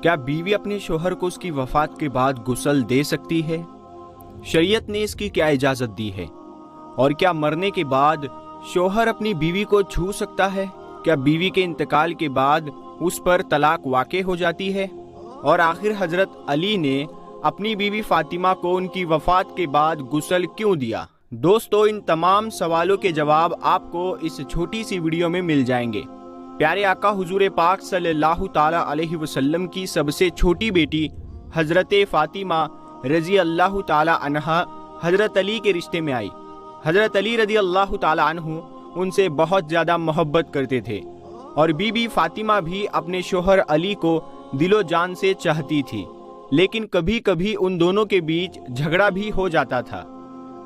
کیا بیوی اپنے شوہر کو اس کی وفات کے بعد غسل دے سکتی ہے؟ شریعت نے اس کی کیا اجازت دی ہے؟ اور کیا مرنے کے بعد شوہر اپنی بیوی کو چھو سکتا ہے؟ کیا بیوی کے انتقال کے بعد اس پر طلاق واقع ہو جاتی ہے؟ اور آخر حضرت علی نے اپنی بیوی فاطمہ کو ان کی وفات کے بعد غسل کیوں دیا؟ دوستو، ان تمام سوالوں کے جواب آپ کو اس چھوٹی سی ویڈیو میں مل جائیں گے۔ پیارے آقا حضور پاک صلی اللہ تعالی علیہ وسلم کی سب سے چھوٹی بیٹی حضرت فاطمہ رضی اللہ تعالی عنہا حضرت علی کے رشتے میں آئی۔ حضرت علی رضی اللہ تعالی عنہ ان سے بہت زیادہ محبت کرتے تھے، اور بی بی فاطمہ بھی اپنے شوہر علی کو دل و جان سے چاہتی تھی، لیکن کبھی کبھی ان دونوں کے بیچ جھگڑا بھی ہو جاتا تھا۔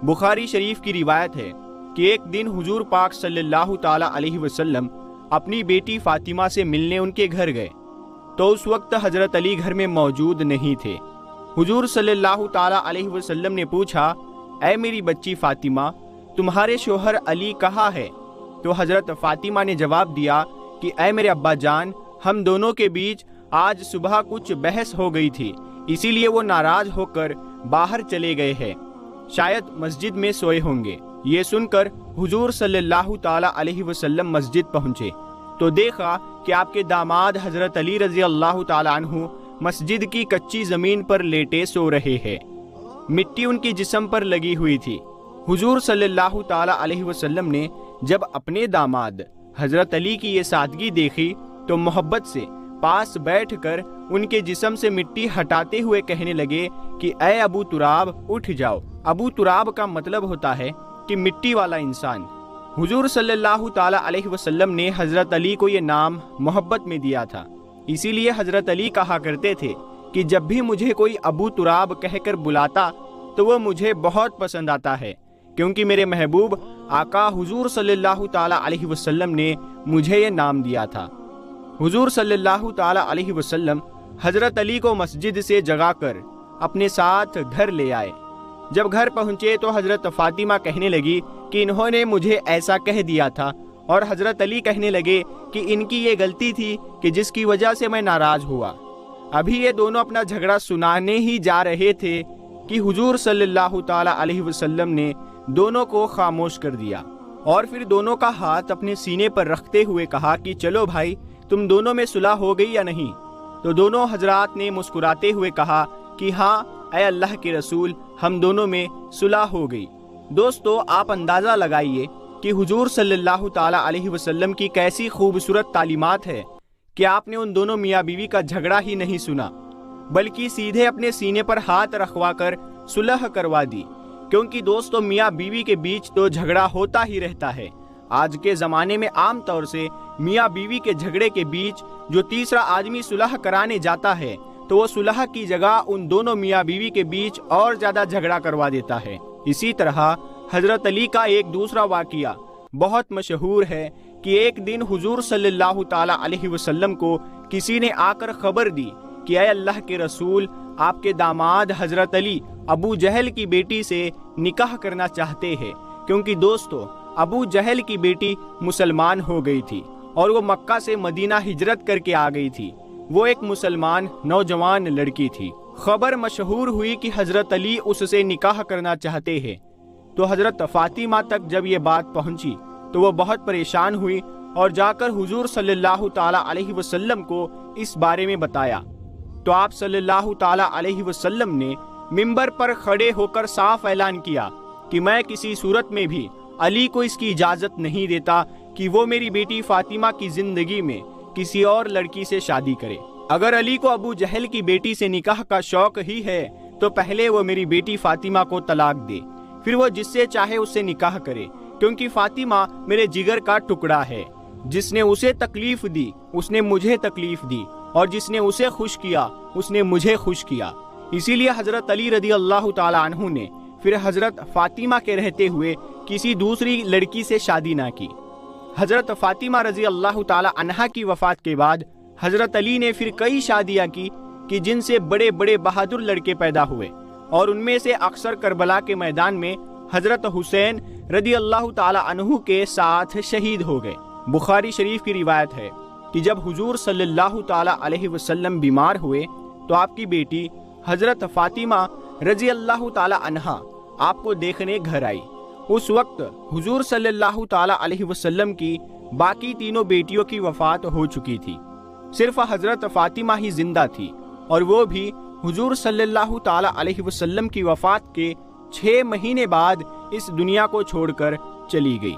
بخاری شریف کی روایت ہے کہ ایک دن حضور پاک صلی اللہ تعالی علیہ وسلم اپنی بیٹی فاطمہ سے ملنے ان کے گھر گئے، تو اس وقت حضرت علی گھر میں موجود نہیں تھے۔ حضور صلی اللہ تعالی علیہ وسلم نے پوچھا، اے میری بچی فاطمہ، تمہارے شوہر علی کہاں ہے؟ تو حضرت فاطمہ نے جواب دیا کہ اے میرے ابا جان، ہم دونوں کے بیچ آج صبح کچھ بحث ہو گئی تھی، اسی لیے وہ ناراض ہو کر باہر چلے گئے ہیں، شاید مسجد میں سوئے ہوں گے۔ یہ سن کر حضور صلی اللہ تعالی علیہ وسلم مسجد پہنچے تو دیکھا کہ آپ کے داماد حضرت علی رضی اللہ تعالی عنہ مسجد کی کچی زمین پر لیٹے سو رہے ہیں، مٹی ان کے جسم پر لگی ہوئی تھی۔ حضور صلی اللہ تعالی علیہ وسلم نے جب اپنے داماد حضرت علی کی یہ سادگی دیکھی تو محبت سے پاس بیٹھ کر ان کے جسم سے مٹی ہٹاتے ہوئے کہنے لگے کہ اے ابو تراب، اٹھ جاؤ۔ ابو تراب کا مطلب ہوتا ہے کہ مٹی والا انسان۔ حضور صلی اللہ تعالی علیہ وسلم نے حضرت علی کو یہ نام محبت میں دیا تھا، اسی لیے حضرت علی کہا کرتے تھے کہ جب بھی مجھے کوئی ابو تراب کہہ کر بلاتا تو وہ مجھے بہت پسند آتا ہے، کیونکہ میرے محبوب آقا حضور صلی اللہ تعالی علیہ وسلم نے مجھے یہ نام دیا تھا۔ حضور صلی اللہ تعالی علیہ وسلم حضرت علی کو مسجد سے جگا کر اپنے ساتھ گھر لے آئے۔ جب گھر پہنچے تو حضرت فاطمہ کہنے لگی کہ انہوں نے مجھے ایسا کہہ دیا تھا، اور حضرت علی کہنے لگے کہ ان کی یہ غلطی تھی کہ جس کی وجہ سے میں ناراض ہوا۔ ابھی یہ دونوں اپنا جھگڑا سنانے ہی جا رہے تھے کہ حضور صلی اللہ تعالی علیہ وسلم نے دونوں کو خاموش کر دیا، اور پھر دونوں کا ہاتھ اپنے سینے پر رکھتے ہوئے کہا کہ چلو بھائی، تم دونوں میں صلح ہو گئی یا نہیں؟ تو دونوں حضرات نے مسکراتے ہوئے کہا کہ ہاں اے اللہ کے رسول، ہم دونوں میں صلح ہو گئی۔ دوستو، آپ اندازہ لگائیے کہ حضور صلی اللہ تعالی علیہ وسلم کی کیسی خوبصورت تعلیمات ہے کہ آپ نے ان دونوں میاں بیوی کا جھگڑا ہی نہیں سنا، بلکہ سیدھے اپنے سینے پر ہاتھ رکھوا کر صلح کروا دی۔ کیونکہ دوستو، میاں بیوی کے بیچ تو جھگڑا ہوتا ہی رہتا ہے۔ آج کے زمانے میں عام طور سے میاں بیوی کے جھگڑے کے بیچ جو تیسرا آدمی صلح کرانے جاتا ہے تو وہ صلح کی جگہ ان دونوں میاں بیوی کے بیچ اور زیادہ جھگڑا کروا دیتا ہے۔ اسی طرح حضرت علی کا ایک دوسرا واقعہ بہت مشہور ہے کہ ایک دن حضور صلی اللہ تعالی علیہ وسلم کو کسی نے آ کر خبر دی کہ اے اللہ کے رسول، آپ کے داماد حضرت علی ابو جہل کی بیٹی سے نکاح کرنا چاہتے ہیں، کیونکہ دوستو ابو جہل کی بیٹی مسلمان ہو گئی تھی اور وہ مکہ سے مدینہ ہجرت کر کے آ گئی تھی۔ وہ ایک مسلمان نوجوان لڑکی تھی۔ خبر مشہور ہوئی کہ حضرت علی اس سے نکاح کرنا چاہتے ہیں، تو حضرت فاطمہ تک جب یہ بات پہنچی تو وہ بہت پریشان ہوئی اور جا کر حضور صلی اللہ تعالی علیہ وسلم کو اس بارے میں بتایا۔ تو آپ صلی اللہ تعالی علیہ وسلم نے منبر پر کھڑے ہو کر صاف اعلان کیا کہ میں کسی صورت میں بھی علی کو اس کی اجازت نہیں دیتا کہ وہ میری بیٹی فاطمہ کی زندگی میں کسی اور لڑکی سے شادی کرے۔ اگر علی کو ابو جہل کی بیٹی سے نکاح کا شوق ہی ہے تو پہلے وہ میری بیٹی فاطمہ کو طلاق دے، پھر وہ جس سے چاہے اس سے نکاح کرے، کیونکہ فاطمہ میرے جگر کا ٹکڑا ہے۔ جس نے اسے تکلیف دی اس نے مجھے تکلیف دی، اور جس نے اسے خوش کیا اس نے مجھے خوش کیا۔ اسی لیے حضرت علی رضی اللہ تعالی عنہ نے پھر حضرت فاطمہ کے رہتے ہوئے کسی دوسری لڑکی سے شادی نہ کی۔ حضرت فاطمہ رضی اللہ تعالی عنہا کی وفات کے بعد حضرت علی نے پھر کئی شادیاں کی کہ جن سے بڑے بڑے بہادر لڑکے پیدا ہوئے، اور ان میں سے اکثر کربلا کے میدان میں حضرت حسین رضی اللہ تعالی عنہ کے ساتھ شہید ہو گئے۔ بخاری شریف کی روایت ہے کہ جب حضور صلی اللہ تعالی علیہ وسلم بیمار ہوئے تو آپ کی بیٹی حضرت فاطمہ رضی اللہ تعالی عنہا آپ کو دیکھنے گھر آئی۔ اس وقت حضور صلی اللہ تعالی علیہ وسلم کی باقی تینوں بیٹیوں کی وفات ہو چکی تھی، صرف حضرت فاطمہ ہی زندہ تھی، اور وہ بھی حضور صلی اللہ تعالی علیہ وسلم کی وفات کے 6 مہینے بعد اس دنیا کو چھوڑ کر چلی گئی۔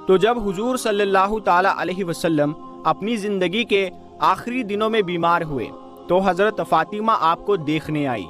تو جب حضور صلی اللہ تعالی علیہ وسلم اپنی زندگی کے آخری دنوں میں بیمار ہوئے تو حضرت فاطمہ آپ کو دیکھنے آئی۔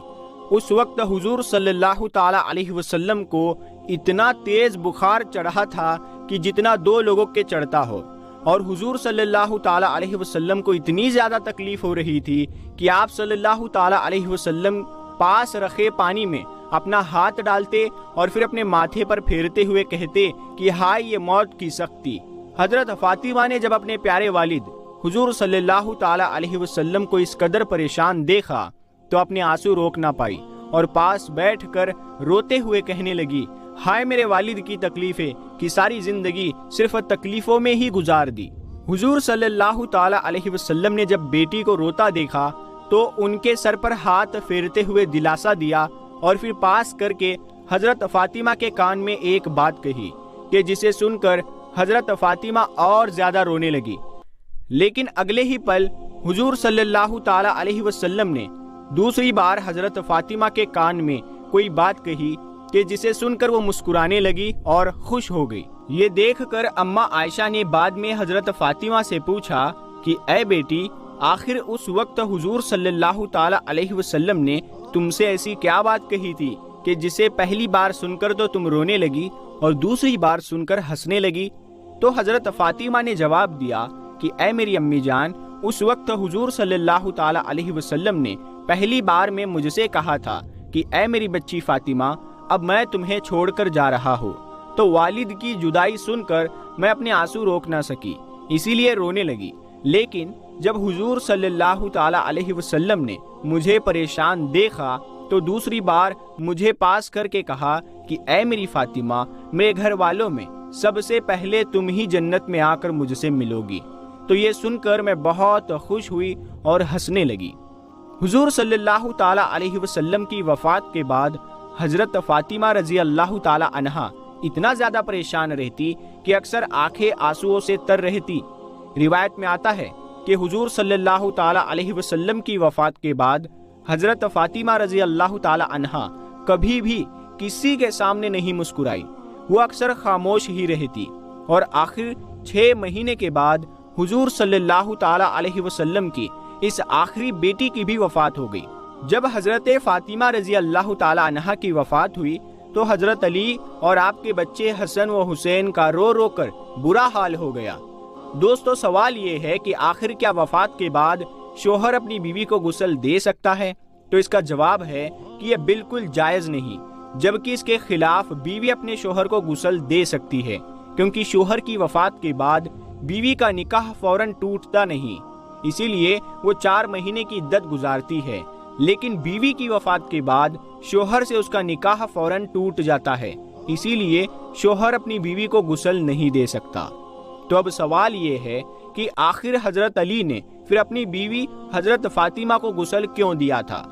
اس وقت حضور صلی اللہ تعالی علیہ وسلم کو اتنا تیز بخار چڑھا تھا کہ جتنا 2 لوگوں کے چڑھتا ہو، اور حضور صلی اللہ تعالی علیہ وسلم کو اتنی زیادہ تکلیف ہو رہی تھی کہ آپ صلی اللہ تعالی علیہ وسلم پاس رکھے پانی میں اپنا ہاتھ ڈالتے اور پھر اپنے ماتھے پر پھیرتے ہوئے کہتے کہ ہائے یہ موت کی سختی۔ حضرت فاطمہ نے جب اپنے پیارے والد حضور صلی اللہ تعالی علیہ وسلم کو اس قدر پریشان دیکھا تو اپنے آنسو روک نہ پائی اور پاس بیٹھ کر روتے ہوئے کہنے لگی، ہائے میرے والد کی تکلیفیں کہ ساری زندگی صرف تکلیفوں میں ہی گزار دی۔ حضور صلی اللہ تعالی علیہ وسلم نے جب بیٹی کو روتا دیکھا تو ان کے سر پر ہاتھ پھیرتے ہوئے دلاسا دیا اور پھر پاس کر کے حضرت فاطمہ کے کان میں ایک بات کہی کہ جسے سن کر حضرت فاطمہ اور زیادہ رونے لگی۔ لیکن اگلے ہی پل حضور صلی اللہ تعالی علیہ وسلم نے دوسری بار حضرت فاطمہ کے کان میں کوئی بات کہی کہ جسے سن کر وہ مسکرانے لگی اور خوش ہو گئی۔ یہ دیکھ کر اماں عائشہ نے بعد میں حضرت فاطمہ سے پوچھا کہ اے بیٹی، آخر اس وقت حضور صلی اللہ تعالی علیہ وسلم نے تم سے ایسی کیا بات کہی تھی کہ جسے پہلی بار سن کر تو تم رونے لگی اور دوسری بار سن کر ہنسنے لگی؟ تو حضرت فاطمہ نے جواب دیا کہ اے میری امی جان، اس وقت حضور صلی اللہ تعالی علیہ وسلم نے پہلی بار میں مجھ سے کہا تھا کہ اے میری بچی فاطمہ، اب میں تمہیں چھوڑ کر جا رہا ہوں، تو والد کی جدائی سن کر میں اپنے آنسو روک نہ سکی، اسی لیے رونے لگی۔ لیکن جب حضور صلی اللہ تعالی علیہ وسلم نے مجھے پریشان دیکھا تو دوسری بار مجھے پاس کر کے کہا کہ اے میری فاطمہ، میرے گھر والوں میں سب سے پہلے تم ہی جنت میں آ کر مجھ سے ملو گی۔ تو یہ سن کر میں بہت خوش ہوئی اور ہنسنے لگی۔ حضور صلی اللہ تعالی علیہ وسلم کی وفات کے بعد حضرت فاطمہ رضی اللہ تعالی عنہا اتنا زیادہ پریشان رہتی کہ اکثر آنکھیں آنسوؤں سے تر رہتی۔ روایت میں آتا ہے کہ حضور صلی اللہ تعالی علیہ وسلم کی وفات کے بعد حضرت فاطمہ رضی اللہ تعالی عنہا کبھی بھی کسی کے سامنے نہیں مسکرائی، وہ اکثر خاموش ہی رہتی، اور آخر 6 مہینے کے بعد حضور صلی اللہ تعالی علیہ وسلم کی اس آخری بیٹی کی بھی وفات ہو گئی۔ جب حضرت فاطمہ رضی اللہ تعالی عنہا کی وفات ہوئی تو حضرت علی اور آپ کے بچے حسن و حسین کا رو رو کر برا حال ہو گیا۔ دوستو، سوال یہ ہے کہ آخر کیا وفات کے بعد شوہر اپنی بیوی کو غسل دے سکتا ہے؟ تو اس کا جواب ہے کہ یہ بالکل جائز نہیں، جبکہ اس کے خلاف بیوی اپنے شوہر کو غسل دے سکتی ہے، کیونکہ شوہر کی وفات کے بعد بیوی کا نکاح فوراً ٹوٹتا نہیں، اسی لیے وہ 4 مہینے کی عدت گزارتی ہے، لیکن بیوی کی وفات کے بعد شوہر سے اس کا نکاح فوراً ٹوٹ جاتا ہے، اسی لیے شوہر اپنی بیوی کو غسل نہیں دے سکتا۔ تو اب سوال یہ ہے کہ آخر حضرت علی نے پھر اپنی بیوی حضرت فاطمہ کو غسل کیوں دیا تھا؟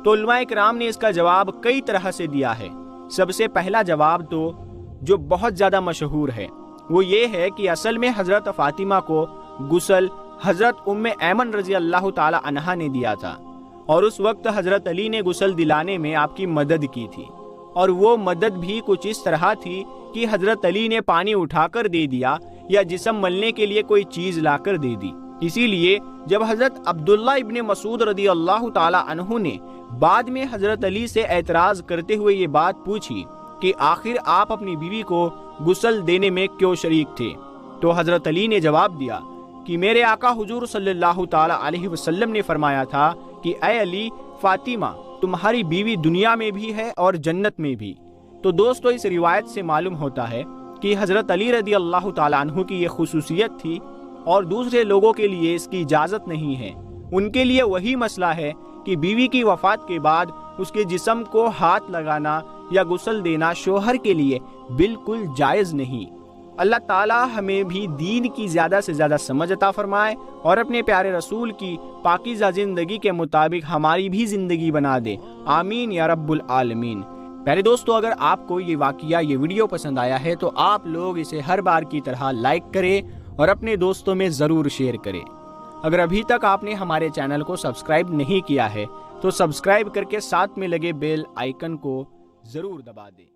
تو علماء کرام نے اس کا جواب کئی طرح سے دیا ہے۔ سب سے پہلا جواب تو جو بہت زیادہ مشہور ہے وہ یہ ہے کہ اصل میں حضرت فاطمہ کو غسل حضرت ام ایمن رضی اللہ تعالی عنہا نے دیا تھا، اور اس وقت حضرت علی نے غسل دلانے میں آپ کی مدد کی تھی، اور وہ مدد بھی کچھ اس طرح تھی کہ حضرت علی نے پانی اٹھا کر دے دیا یا جسم ملنے کے لیے کوئی چیز لا کر دے دی۔ اسی لیے جب حضرت عبداللہ ابن مسعود رضی اللہ تعالی عنہ نے بعد میں حضرت علی سے اعتراض کرتے ہوئے یہ بات پوچھی کہ آخر آپ اپنی بیوی کو غسل دینے میں کیوں شریک تھے، تو حضرت علی نے جواب دیا کہ میرے آقا حضور صلی اللہ تعالی علیہ وسلم نے فرمایا تھا کہ اے علی، فاطمہ تمہاری بیوی دنیا میں بھی ہے اور جنت میں بھی۔ تو دوستو، اس روایت سے معلوم ہوتا ہے کہ حضرت علی رضی اللہ تعالیٰ عنہ کی یہ خصوصیت تھی اور دوسرے لوگوں کے لیے اس کی اجازت نہیں ہے۔ ان کے لیے وہی مسئلہ ہے کہ بیوی کی وفات کے بعد اس کے جسم کو ہاتھ لگانا یا غسل دینا شوہر کے لیے بالکل جائز نہیں۔ اللہ تعالیٰ ہمیں بھی دین کی زیادہ سے زیادہ سمجھ عطا فرمائے اور اپنے پیارے رسول کی پاکیزہ زندگی کے مطابق ہماری بھی زندگی بنا دے، آمین یا رب العالمین۔ پیارے دوستو، اگر آپ کو یہ واقعہ، یہ ویڈیو پسند آیا ہے تو آپ لوگ اسے ہر بار کی طرح لائک کریں اور اپنے دوستوں میں ضرور شیئر کریں۔ اگر ابھی تک آپ نے ہمارے چینل کو سبسکرائب نہیں کیا ہے تو سبسکرائب کر کے ساتھ میں لگے بیل آئیکن کو ضرور دبا دیں۔